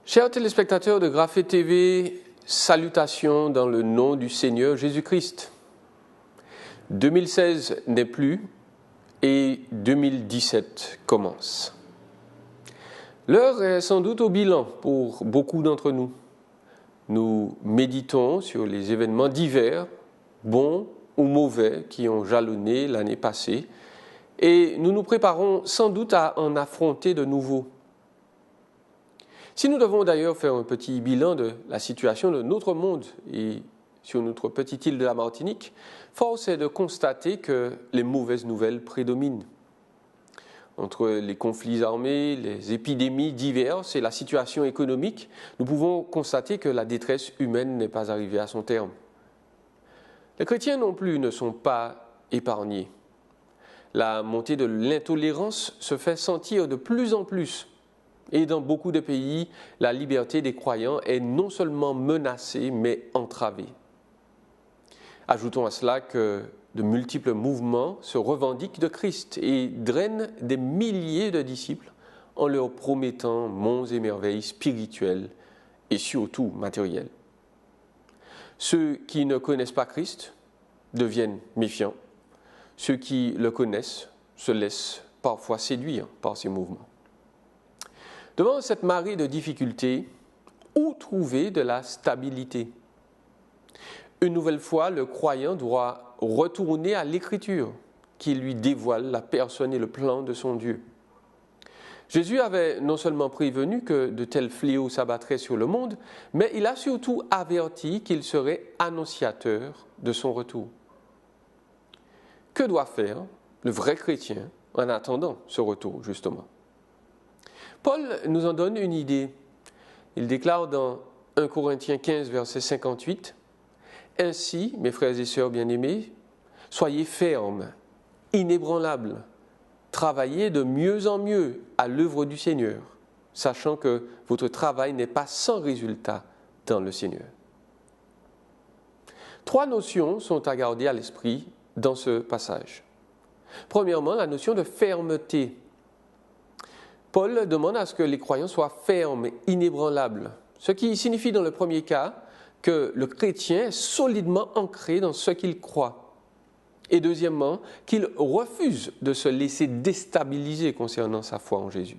Chers téléspectateurs de Graphée TV, salutations dans le nom du Seigneur Jésus-Christ. 2016 n'est plus et 2017 commence. L'heure est sans doute au bilan pour beaucoup d'entre nous. Nous méditons sur les événements divers, bons ou mauvais, qui ont jalonné l'année passée et nous nous préparons sans doute à en affronter de nouveaux. Si nous devons d'ailleurs faire un petit bilan de la situation de notre monde et sur notre petite île de la Martinique, force est de constater que les mauvaises nouvelles prédominent. Entre les conflits armés, les épidémies diverses et la situation économique, nous pouvons constater que la détresse humaine n'est pas arrivée à son terme. Les chrétiens non plus ne sont pas épargnés. La montée de l'intolérance se fait sentir de plus en plus. Et dans beaucoup de pays, la liberté des croyants est non seulement menacée, mais entravée. Ajoutons à cela que de multiples mouvements se revendiquent de Christ et drainent des milliers de disciples en leur promettant monts et merveilles spirituelles et surtout matérielles. Ceux qui ne connaissent pas Christ deviennent méfiants. Ceux qui le connaissent se laissent parfois séduire par ces mouvements. Devant cette marée de difficultés, où trouver de la stabilité? Une nouvelle fois, le croyant doit retourner à l'Écriture qui lui dévoile la personne et le plan de son Dieu. Jésus avait non seulement prévenu que de tels fléaux s'abattraient sur le monde, mais il a surtout averti qu'il serait annonciateur de son retour. Que doit faire le vrai chrétien en attendant ce retour, justement? Paul nous en donne une idée. Il déclare dans 1 Corinthiens 15, verset 58, « Ainsi, mes frères et sœurs bien-aimés, soyez fermes, inébranlables, travaillez de mieux en mieux à l'œuvre du Seigneur, sachant que votre travail n'est pas sans résultat dans le Seigneur. » Trois notions sont à garder à l'esprit dans ce passage. Premièrement, la notion de fermeté. Paul demande à ce que les croyants soient fermes, inébranlables, ce qui signifie dans le premier cas que le chrétien est solidement ancré dans ce qu'il croit. Et deuxièmement, qu'il refuse de se laisser déstabiliser concernant sa foi en Jésus.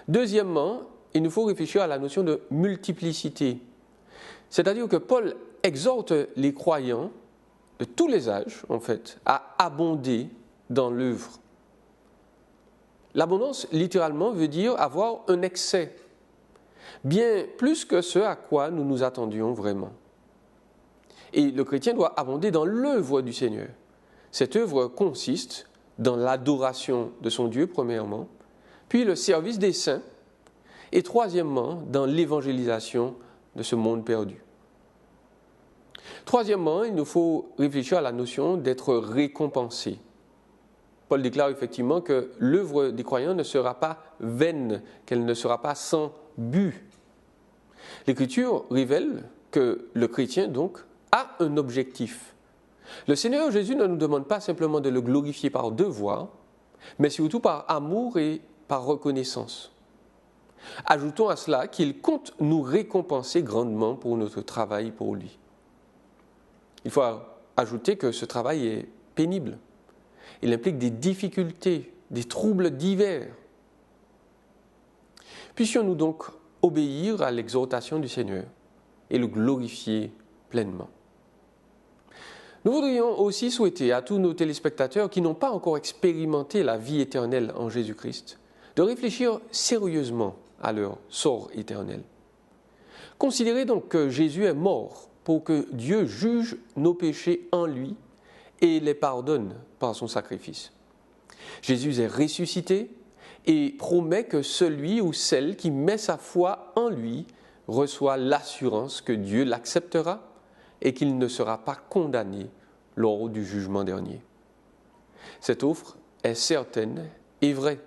Deuxièmement, il nous faut réfléchir à la notion de multiplicité. C'est-à-dire que Paul exhorte les croyants de tous les âges, en fait, à abonder dans l'œuvre. L'abondance, littéralement, veut dire avoir un excès, bien plus que ce à quoi nous nous attendions vraiment. Et le chrétien doit abonder dans l'œuvre du Seigneur. Cette œuvre consiste dans l'adoration de son Dieu, premièrement, puis le service des saints, et troisièmement, dans l'évangélisation de ce monde perdu. Troisièmement, il nous faut réfléchir à la notion d'être récompensé. Paul déclare effectivement que l'œuvre des croyants ne sera pas vaine, qu'elle ne sera pas sans but. L'Écriture révèle que le chrétien, donc, a un objectif. Le Seigneur Jésus ne nous demande pas simplement de le glorifier par devoir, mais surtout par amour et par reconnaissance. Ajoutons à cela qu'il compte nous récompenser grandement pour notre travail pour lui. Il faut ajouter que ce travail est pénible. Il implique des difficultés, des troubles divers. Puissions-nous donc obéir à l'exhortation du Seigneur et le glorifier pleinement. Nous voudrions aussi souhaiter à tous nos téléspectateurs qui n'ont pas encore expérimenté la vie éternelle en Jésus-Christ de réfléchir sérieusement à leur sort éternel. Considérez donc que Jésus est mort pour que Dieu juge nos péchés en lui et les pardonne par son sacrifice. Jésus est ressuscité et promet que celui ou celle qui met sa foi en lui reçoit l'assurance que Dieu l'acceptera et qu'il ne sera pas condamné lors du jugement dernier. Cette offre est certaine et vraie,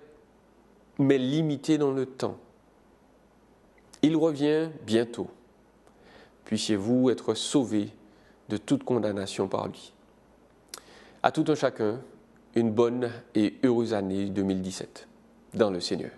mais limitée dans le temps. Il revient bientôt. Puissiez-vous être sauvés de toute condamnation par lui. À tout un chacun, une bonne et heureuse année 2017 dans le Seigneur.